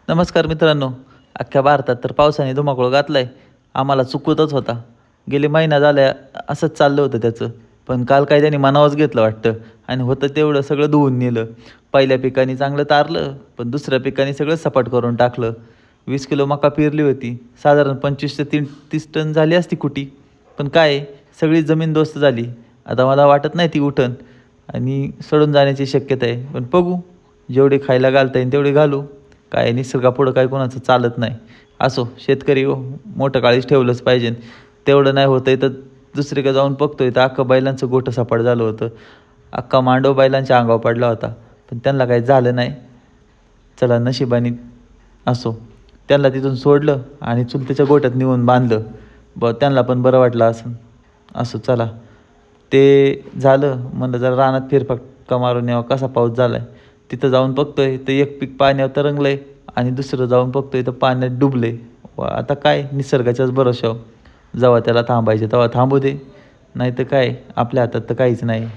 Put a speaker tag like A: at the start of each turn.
A: नमस्कार मित्रांनो. अख्ख्या भारतात तर पावसाने धुमाकूळ घातलाय. आम्हाला चुकवतच होता. गेले महिना झाल्या असंच चाललं होतं त्याचं. पण काल काय त्याने मनावच घेतलं वाटतं आणि होतं तेवढं सगळं धुवून नेलं. पहिल्या पिकानी चांगलं तारलं, पण दुसऱ्या पिकानी सगळं सपाट करून टाकलं. 20 किलो मका पेरली होती. साधारण 25 ते 30 टन झाली असती कुटी. पण काय सगळी जमीन दोस्त झाली. आता मला वाटत नाही ती उठन आणि सडून जाण्याची शक्यता आहे. पण बघू, जेवढे खायला घालता येईल तेवढे घालू. काय निसर्गापुढं काय कोणाचं चालत नाही. असो, शेतकरी हो, मोठं काळीच ठेवलंच पाहिजे. तेवढं नाही होतंय तर दुसरीकडे जाऊन बघतोय तर अख्खं बैलांचं गोठं सपाट झालं होतं. अख्खा मांडव बैलांच्या अंगावर पडला होता. पण त्यांना काही झालं नाही. चला नशिबाने असो. त्यांना तिथून सोडलं आणि चुलतीच्या गोठ्यात नेऊन बांधलं. त्यांना पण बरं वाटलं असं. असो चला. ते झालं म्हणलं जरा रानात फेरफटका मारून यावं कसा पाऊस झाला आहे. तिथं जाऊन बघतोय तर एक पीक पाण्यावर तरंगलंय आणि दुसरं जाऊन बघतोय तर पाण्यात डुबले. आता काय निसर्गाच्याच भरोशावर. जेव्हा त्याला थांबायचे तेव्हा थांबू दे. नाही तर काय आपल्या हातात तर काहीच नाही.